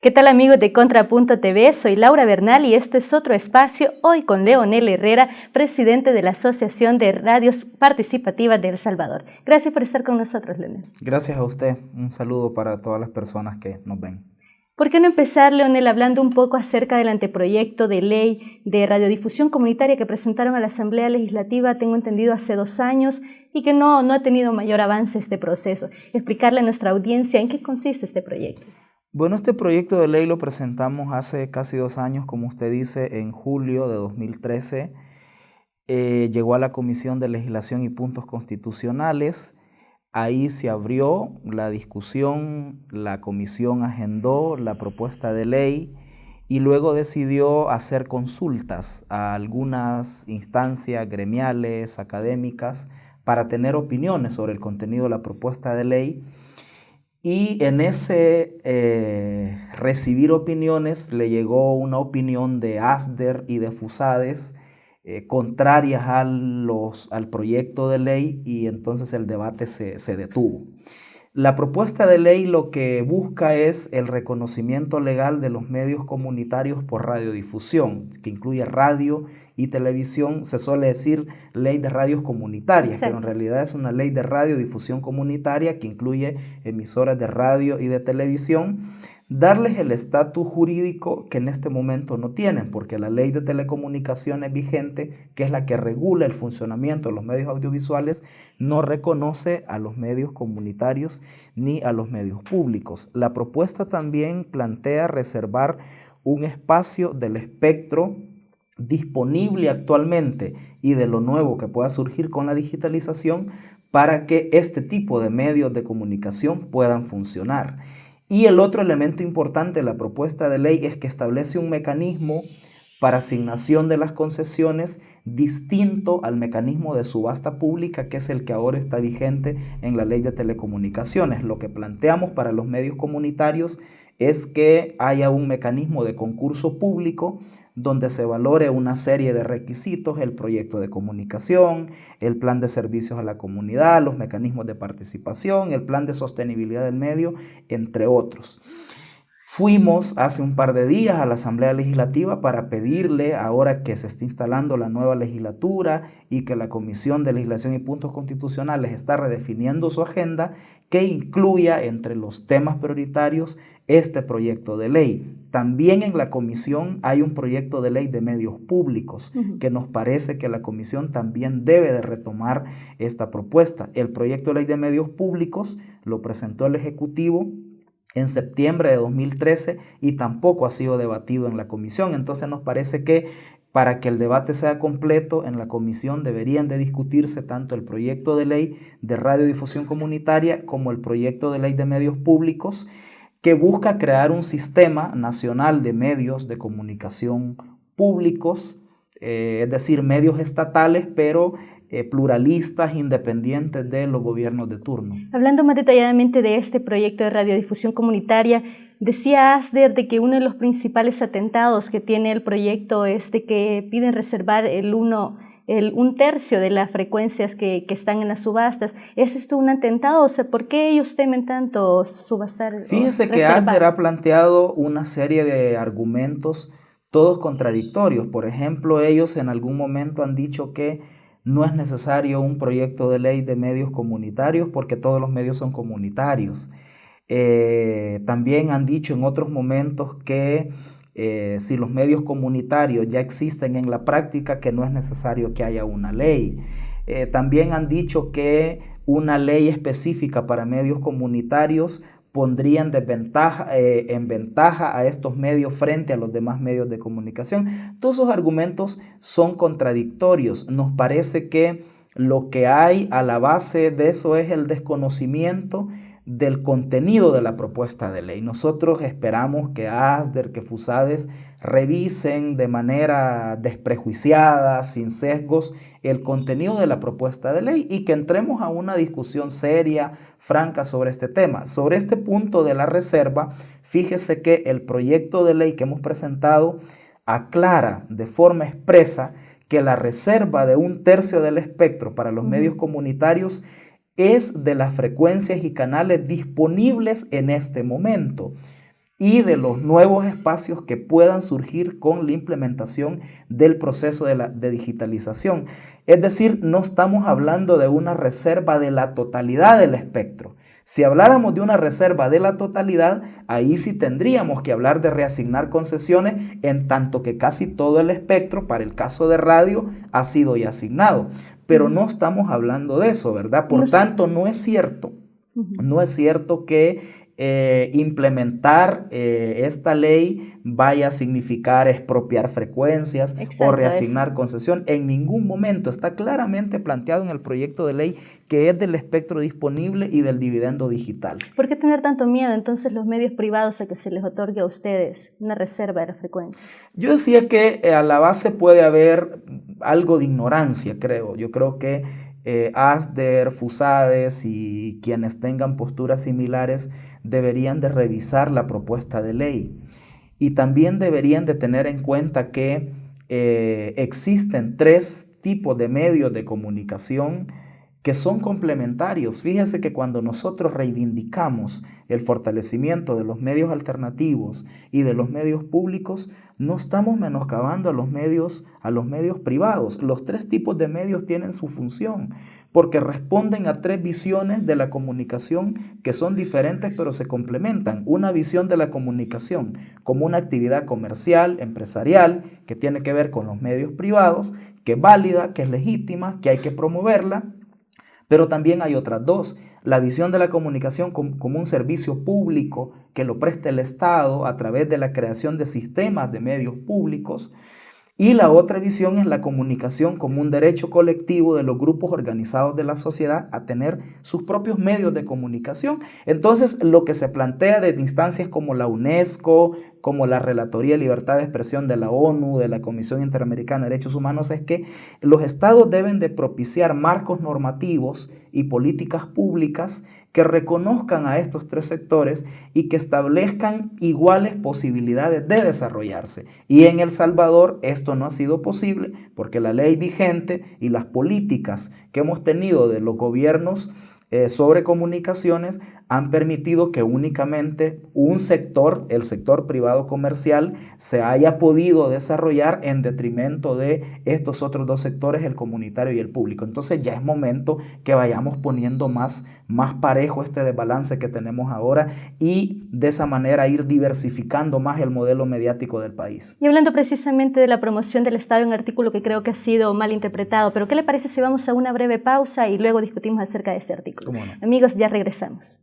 ¿Qué tal amigos de Contrapunto TV? Soy Laura Bernal y esto es otro espacio hoy con Leonel Herrera, presidente de la Asociación de Radios Participativas de El Salvador. Gracias por estar con nosotros, Leonel. Gracias a usted. Un saludo para todas las personas que nos ven. ¿Por qué no empezar, Leonel, hablando un poco acerca del anteproyecto de ley de radiodifusión comunitaria que presentaron a la Asamblea Legislativa, tengo entendido, hace 2 años y que no ha tenido mayor avance este proceso? Explicarle a nuestra audiencia en qué consiste este proyecto. Bueno, este proyecto de ley lo presentamos hace casi 2 años, como usted dice, en julio de 2013. Llegó a la Comisión de Legislación y Puntos Constitucionales. Ahí se abrió la discusión, la comisión agendó la propuesta de ley y luego decidió hacer consultas a algunas instancias gremiales, académicas, para tener opiniones sobre el contenido de la propuesta de ley. Y en ese recibir opiniones le llegó una opinión de ASDER y de FUSADES contrarias al proyecto de ley, y entonces el debate se detuvo. La propuesta de ley lo que busca es el reconocimiento legal de los medios comunitarios por radiodifusión, que incluye radio y televisión. Se suele decir ley de radios comunitarias, pero en realidad es una ley de radiodifusión comunitaria que incluye emisoras de radio y de televisión. Darles el estatus jurídico que en este momento no tienen, porque la ley de telecomunicaciones vigente, que es la que regula el funcionamiento de los medios audiovisuales, no reconoce a los medios comunitarios ni a los medios públicos. La propuesta también plantea reservar un espacio del espectro disponible actualmente y de lo nuevo que pueda surgir con la digitalización para que este tipo de medios de comunicación puedan funcionar. Y el otro elemento importante de la propuesta de ley es que establece un mecanismo para asignación de las concesiones distinto al mecanismo de subasta pública, que es el que ahora está vigente en la ley de telecomunicaciones. Lo que planteamos para los medios comunitarios es que haya un mecanismo de concurso público donde se valore una serie de requisitos: el proyecto de comunicación, el plan de servicios a la comunidad, los mecanismos de participación, el plan de sostenibilidad del medio, entre otros. Fuimos hace un par de días a la Asamblea Legislativa para pedirle, ahora que se está instalando la nueva legislatura y que la Comisión de Legislación y Puntos Constitucionales está redefiniendo su agenda, que incluya entre los temas prioritarios este proyecto de ley. También en la comisión hay un proyecto de ley de medios públicos que nos parece que la comisión también debe de retomar esta propuesta. El proyecto de ley de medios públicos lo presentó el Ejecutivo en septiembre de 2013 y tampoco ha sido debatido en la comisión. Entonces nos parece que para que el debate sea completo en la comisión deberían de discutirse tanto el proyecto de ley de radiodifusión comunitaria como el proyecto de ley de medios públicos, que busca crear un sistema nacional de medios de comunicación públicos, es decir, medios estatales, pero pluralistas, independientes de los gobiernos de turno. Hablando más detalladamente de este proyecto de radiodifusión comunitaria, decía ASDER de que uno de los principales atentados que tiene el proyecto es de que piden reservar un tercio de las frecuencias que están en las subastas. ¿Es esto un atentado? O sea, ¿por qué ellos temen tanto subastar? Fíjese que ASDER ha planteado una serie de argumentos, todos contradictorios. Por ejemplo, ellos en algún momento han dicho que no es necesario un proyecto de ley de medios comunitarios porque todos los medios son comunitarios. También han dicho en otros momentos que si los medios comunitarios ya existen en la práctica, que no es necesario que haya una ley. También han dicho que una ley específica para medios comunitarios pondrían en ventaja a estos medios frente a los demás medios de comunicación. Todos esos argumentos son contradictorios. Nos parece que lo que hay a la base de eso es el desconocimiento del contenido de la propuesta de ley. Nosotros esperamos que ASDER, que FUSADES revisen de manera desprejuiciada, sin sesgos, el contenido de la propuesta de ley y que entremos a una discusión seria, franca sobre este tema. Sobre este punto de la reserva, fíjese que el proyecto de ley que hemos presentado aclara de forma expresa que la reserva de un tercio del espectro para los medios comunitarios es de las frecuencias y canales disponibles en este momento. y de los nuevos espacios que puedan surgir con la implementación del proceso de digitalización. Es decir, no estamos hablando de una reserva de la totalidad del espectro. Si habláramos de una reserva de la totalidad, ahí sí tendríamos que hablar de reasignar concesiones, en tanto que casi todo el espectro, para el caso de radio, ha sido ya asignado. Pero no estamos hablando de eso, ¿verdad? Por tanto, no es cierto que implementar esta ley vaya a significar expropiar frecuencias o reasignar concesión. En ningún momento. Está claramente planteado en el proyecto de ley que es del espectro disponible y del dividendo digital. ¿Por qué tener tanto miedo entonces los medios privados a que se les otorgue a ustedes una reserva de la frecuencia? Yo decía que a la base puede haber algo de ignorancia, creo. Yo creo que ASDER, FUSADES y quienes tengan posturas similares deberían de revisar la propuesta de ley y también deberían de tener en cuenta que existen 3 tipos de medios de comunicación que son complementarios. Fíjese que cuando nosotros reivindicamos el fortalecimiento de los medios alternativos y de los medios públicos, no estamos menoscabando a los medios privados. Los 3 tipos de medios tienen su función porque responden a 3 visiones de la comunicación que son diferentes pero se complementan. Una visión de la comunicación como una actividad comercial, empresarial, que tiene que ver con los medios privados, que es válida, que es legítima, que hay que promoverla. Pero también hay otras 2, la visión de la comunicación como un servicio público que lo presta el Estado a través de la creación de sistemas de medios públicos, y la otra visión es la comunicación como un derecho colectivo de los grupos organizados de la sociedad a tener sus propios medios de comunicación. Entonces, lo que se plantea desde instancias como la UNESCO, como la Relatoría de Libertad de Expresión de la ONU, de la Comisión Interamericana de Derechos Humanos, es que los estados deben de propiciar marcos normativos y políticas públicas que reconozcan a estos 3 sectores y que establezcan iguales posibilidades de desarrollarse. Y en El Salvador esto no ha sido posible porque la ley vigente y las políticas que hemos tenido de los gobiernos sobre comunicaciones han permitido que únicamente un sector, el sector privado comercial, se haya podido desarrollar en detrimento de estos otros 2 sectores, el comunitario y el público. Entonces ya es momento que vayamos poniendo más parejo este desbalance que tenemos ahora y de esa manera ir diversificando más el modelo mediático del país. Y hablando precisamente de la promoción del Estado, un artículo que creo que ha sido mal interpretado, pero ¿qué le parece si vamos a una breve pausa y luego discutimos acerca de este artículo? ¿Cómo no? Amigos, ya regresamos.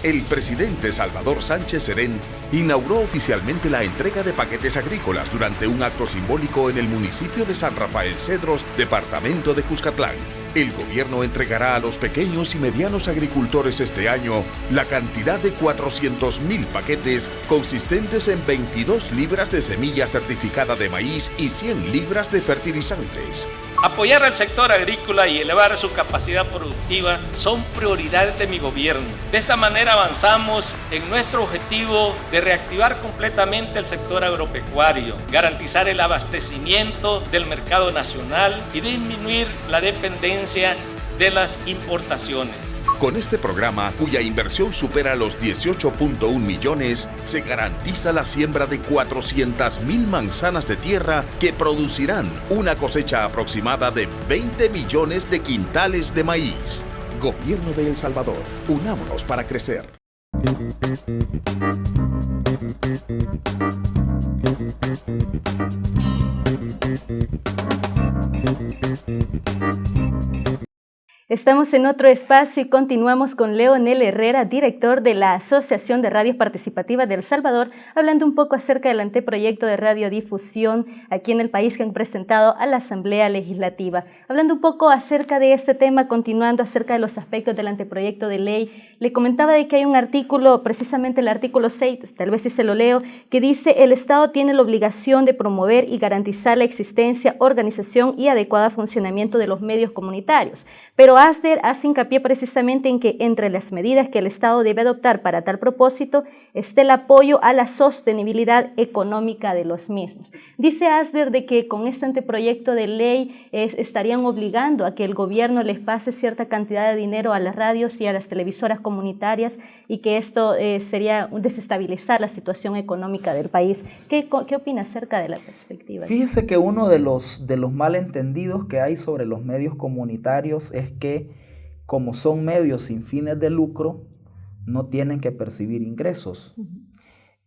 El presidente Salvador Sánchez Serén inauguró oficialmente la entrega de paquetes agrícolas durante un acto simbólico en el municipio de San Rafael Cedros, departamento de Cuscatlán. El gobierno entregará a los pequeños y medianos agricultores este año la cantidad de 400,000 paquetes consistentes en 22 libras de semilla certificada de maíz y 100 libras de fertilizantes. Apoyar al sector agrícola y elevar su capacidad productiva son prioridades de mi gobierno. De esta manera avanzamos en nuestro objetivo de reactivar completamente el sector agropecuario, garantizar el abastecimiento del mercado nacional y disminuir la dependencia de las importaciones. Con este programa, cuya inversión supera los 18.1 millones, se garantiza la siembra de 400,000 manzanas de tierra que producirán una cosecha aproximada de 20 millones de quintales de maíz. Gobierno de El Salvador, unámonos para crecer. Estamos en otro espacio y continuamos con Leonel Herrera, director de la Asociación de Radios Participativas de El Salvador, hablando un poco acerca del anteproyecto de radiodifusión aquí en el país que han presentado a la Asamblea Legislativa. Hablando un poco acerca de este tema, continuando acerca de los aspectos del anteproyecto de ley, le comentaba de que hay un artículo, precisamente el artículo 6, tal vez si se lo leo, que dice: el Estado tiene la obligación de promover y garantizar la existencia, organización y adecuado funcionamiento de los medios comunitarios. Pero ASDER hace hincapié precisamente en que entre las medidas que el Estado debe adoptar para tal propósito está el apoyo a la sostenibilidad económica de los mismos. Dice ASDER de que con este anteproyecto de ley estarían obligando a que el gobierno les pase cierta cantidad de dinero a las radios y a las televisoras comunitarias y que esto sería desestabilizar la situación económica del país. ¿Qué opina acerca de la perspectiva? Fíjese que uno de los malentendidos que hay sobre los medios comunitarios es que, como son medios sin fines de lucro, no tienen que percibir ingresos.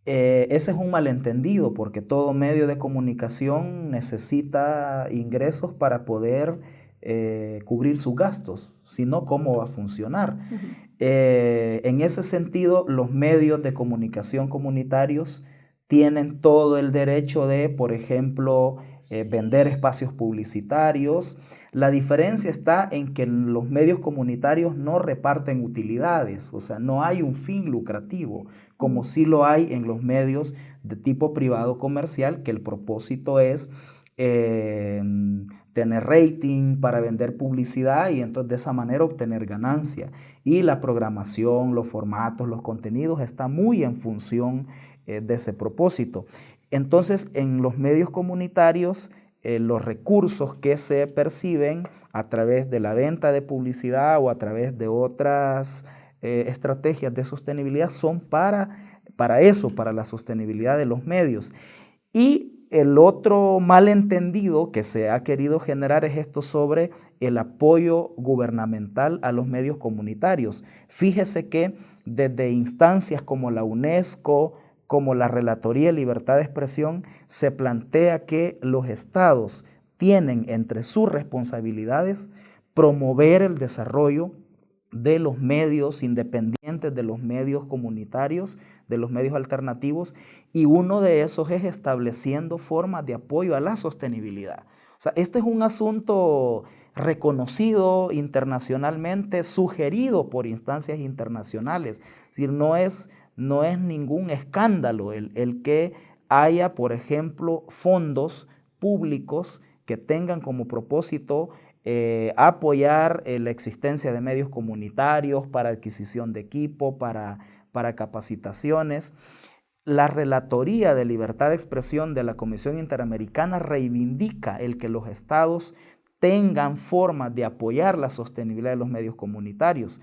Ese es un malentendido, porque todo medio de comunicación necesita ingresos para poder cubrir sus gastos, si no, ¿cómo va a funcionar? En ese sentido, los medios de comunicación comunitarios tienen todo el derecho de, por ejemplo, vender espacios publicitarios. La diferencia está en que los medios comunitarios no reparten utilidades, o sea, no hay un fin lucrativo, como sí lo hay en los medios de tipo privado comercial, que el propósito es tener rating para vender publicidad y entonces de esa manera obtener ganancia. Y la programación, los formatos, los contenidos está muy en función de ese propósito. Entonces, en los medios comunitarios, los recursos que se perciben a través de la venta de publicidad o a través de otras estrategias de sostenibilidad son para eso, para la sostenibilidad de los medios. Y el otro malentendido que se ha querido generar es esto sobre el apoyo gubernamental a los medios comunitarios. Fíjese que desde instancias como la UNESCO, como la Relatoría de Libertad de Expresión, se plantea que los estados tienen entre sus responsabilidades promover el desarrollo de los medios independientes, de los medios comunitarios, de los medios alternativos, y uno de esos es estableciendo formas de apoyo a la sostenibilidad. O sea, este es un asunto reconocido internacionalmente, sugerido por instancias internacionales. Es decir, no es ningún escándalo el que haya, por ejemplo, fondos públicos que tengan como propósito apoyar la existencia de medios comunitarios para adquisición de equipo, para capacitaciones. La Relatoría de Libertad de Expresión de la Comisión Interamericana reivindica el que los estados tengan formas de apoyar la sostenibilidad de los medios comunitarios.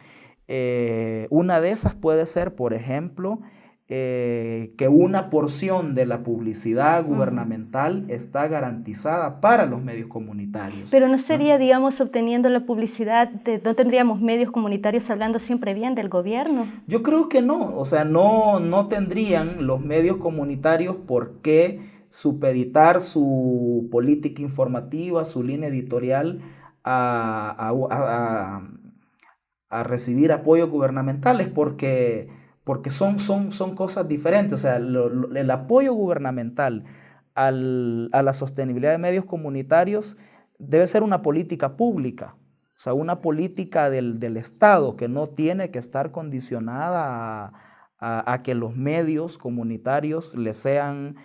Una de esas puede ser, por ejemplo, que una porción de la publicidad gubernamental está garantizada para los medios comunitarios. Pero no sería, digamos, obteniendo la publicidad, no tendríamos medios comunitarios hablando siempre bien del gobierno. Yo creo que no, o sea, no tendrían los medios comunitarios por qué supeditar su política informativa, su línea editorial a recibir apoyos gubernamentales, porque son cosas diferentes. O sea, el apoyo gubernamental a la sostenibilidad de medios comunitarios debe ser una política pública, o sea, una política del Estado que no tiene que estar condicionada a que los medios comunitarios le sean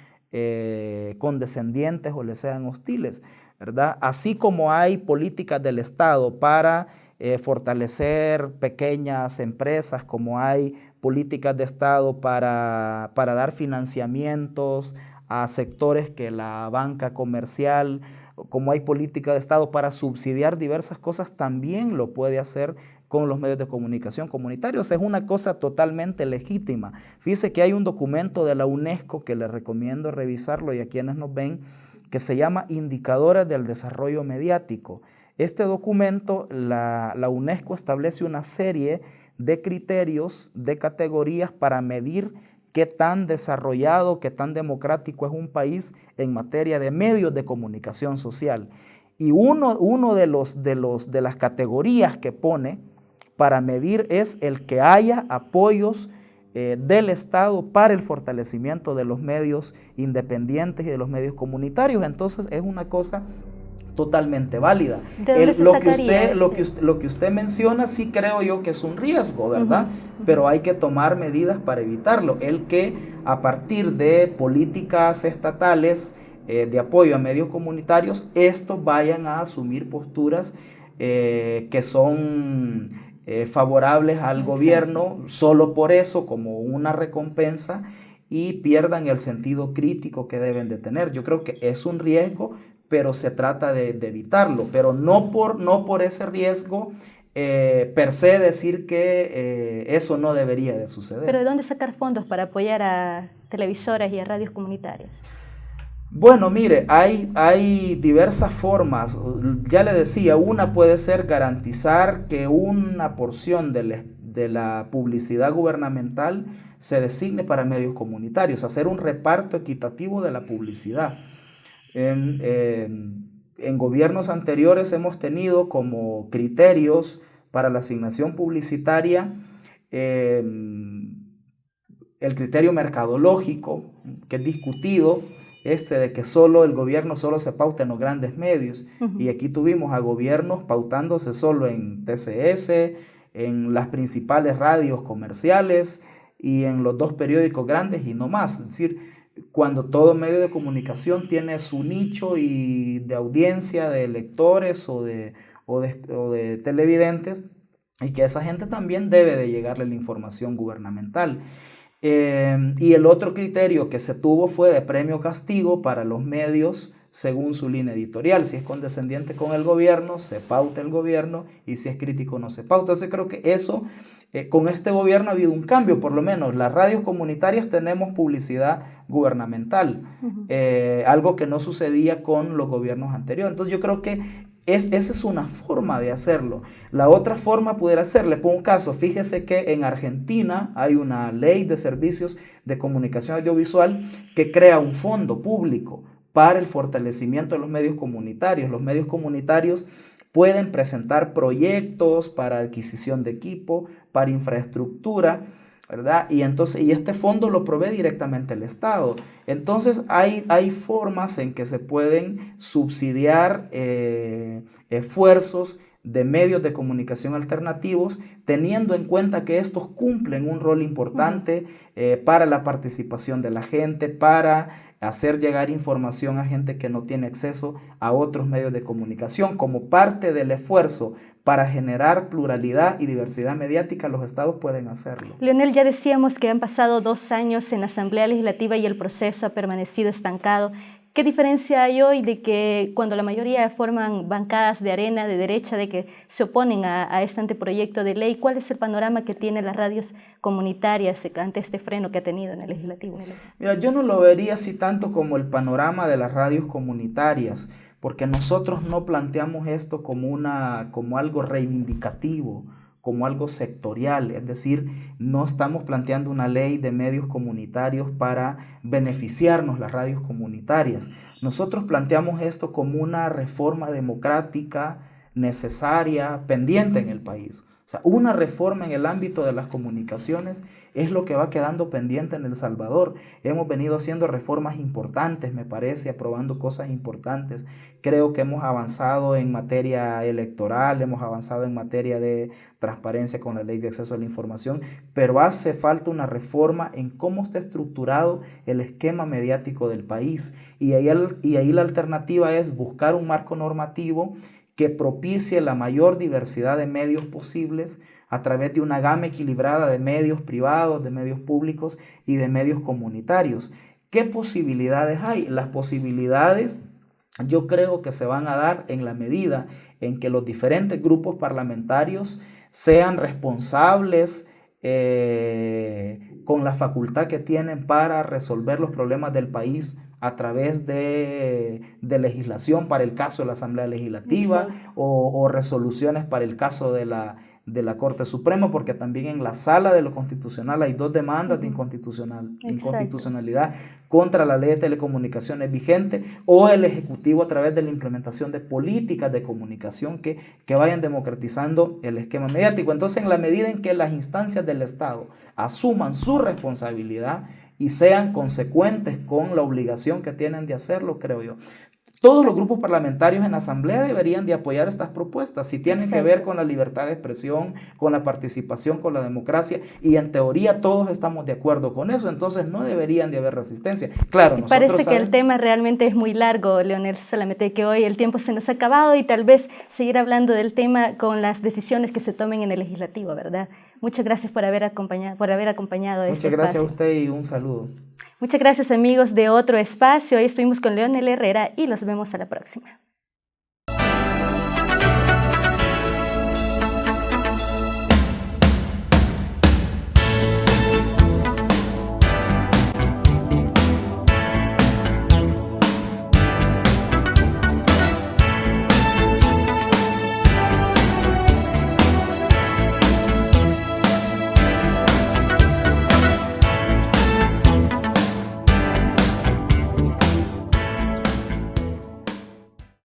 condescendientes o le sean hostiles, ¿verdad? Así como hay políticas del Estado para fortalecer pequeñas empresas, como hay políticas de Estado para dar financiamientos a sectores que la banca comercial, como hay políticas de Estado para subsidiar diversas cosas, también lo puede hacer con los medios de comunicación comunitarios. Es una cosa totalmente legítima. Fíjese que hay un documento de la UNESCO que les recomiendo revisarlo y a quienes nos ven, que se llama Indicadores del Desarrollo Mediático. Este documento, la UNESCO establece una serie de criterios, de categorías para medir qué tan desarrollado, qué tan democrático es un país en materia de medios de comunicación social. Y uno de las categorías que pone para medir es el que haya apoyos del Estado para el fortalecimiento de los medios independientes y de los medios comunitarios. Entonces es una cosa totalmente válida. Lo que usted menciona sí creo yo que es un riesgo, ¿verdad? Pero hay que tomar medidas para evitarlo. El que a partir de políticas estatales de apoyo a medios comunitarios, estos vayan a asumir posturas que son favorables al gobierno solo por eso, como una recompensa, y pierdan el sentido crítico que deben de tener. Yo creo que es un riesgo, pero se trata de evitarlo, pero no por ese riesgo per se decir que eso no debería de suceder. ¿Pero de dónde sacar fondos para apoyar a televisoras y a radios comunitarias? Bueno, mire, hay diversas formas. Ya le decía, una puede ser garantizar que una porción de la publicidad gubernamental se designe para medios comunitarios, hacer un reparto equitativo de la publicidad. En gobiernos anteriores hemos tenido como criterios para la asignación publicitaria el criterio mercadológico, que es discutido, de que el gobierno solo se pauta en los grandes medios. Y aquí tuvimos a gobiernos pautándose solo en TCS, en las principales radios comerciales y en los 2 periódicos grandes y no más. Es decir, cuando todo medio de comunicación tiene su nicho y de audiencia de lectores o de televidentes, y que a esa gente también debe de llegarle la información gubernamental. Y el otro criterio que se tuvo fue de premio-castigo para los medios según su línea editorial. Si es condescendiente con el gobierno, se pauta el gobierno, y si es crítico, no se pauta. Entonces creo que eso, con este gobierno ha habido un cambio. Por lo menos las radios comunitarias tenemos publicidad gubernamental, algo que no sucedía con los gobiernos anteriores. Entonces yo creo que esa es una forma de hacerlo. La otra forma pudiera ser, le pongo un caso, fíjese que en Argentina hay una ley de servicios de comunicación audiovisual que crea un fondo público para el fortalecimiento de los medios comunitarios. Los medios comunitarios pueden presentar proyectos para adquisición de equipo, para infraestructura, ¿verdad? Y este fondo lo provee directamente el Estado. Entonces hay formas en que se pueden subsidiar esfuerzos de medios de comunicación alternativos, teniendo en cuenta que estos cumplen un rol importante para la participación de la gente, para hacer llegar información a gente que no tiene acceso a otros medios de comunicación. Como parte del esfuerzo para generar pluralidad y diversidad mediática, los estados pueden hacerlo. Leonel, ya decíamos que han pasado 2 años en la Asamblea Legislativa y el proceso ha permanecido estancado. ¿Qué diferencia hay hoy de que cuando la mayoría forman bancadas de arena, de derecha, de que se oponen a este anteproyecto de ley? ¿Cuál es el panorama que tienen las radios comunitarias ante este freno que ha tenido en el legislativo? Mira, yo no lo vería así tanto como el panorama de las radios comunitarias, porque nosotros no planteamos esto como algo reivindicativo, como algo sectorial. Es decir, no estamos planteando una ley de medios comunitarios para beneficiarnos las radios comunitarias. Nosotros planteamos esto como una reforma democrática necesaria, pendiente en el país. O sea, una reforma en el ámbito de las comunicaciones es lo que va quedando pendiente en El Salvador. Hemos venido haciendo reformas importantes, me parece, aprobando cosas importantes. Creo que hemos avanzado en materia electoral, hemos avanzado en materia de transparencia con la Ley de Acceso a la Información, pero hace falta una reforma en cómo está estructurado el esquema mediático del país. Y ahí la alternativa es buscar un marco normativo que propicie la mayor diversidad de medios posibles a través de una gama equilibrada de medios privados, de medios públicos y de medios comunitarios. ¿Qué posibilidades hay? Las posibilidades yo creo que se van a dar en la medida en que los diferentes grupos parlamentarios sean responsables con la facultad que tienen para resolver los problemas del país a través de legislación para el caso de la Asamblea Legislativa o resoluciones para el caso de la Corte Suprema, porque también en la Sala de lo Constitucional hay 2 demandas de inconstitucionalidad contra la Ley de Telecomunicaciones vigente, o el Ejecutivo a través de la implementación de políticas de comunicación que vayan democratizando el esquema mediático. Entonces, en la medida en que las instancias del Estado asuman su responsabilidad y sean consecuentes con la obligación que tienen de hacerlo, creo yo, Todos los grupos parlamentarios en la Asamblea deberían de apoyar estas propuestas, si tienen que ver con la libertad de expresión, con la participación, con la democracia, y en teoría todos estamos de acuerdo con eso, entonces no deberían de haber resistencia. Claro, nosotros parece que el tema realmente es muy largo, Leonel, solamente que hoy el tiempo se nos ha acabado y tal vez seguir hablando del tema con las decisiones que se tomen en el legislativo, ¿verdad? Muchas gracias por haber acompañado a este espacio. Muchas gracias a usted y un saludo. Muchas gracias, amigos de Otro Espacio. Hoy estuvimos con Leonel Herrera y los vemos a la próxima.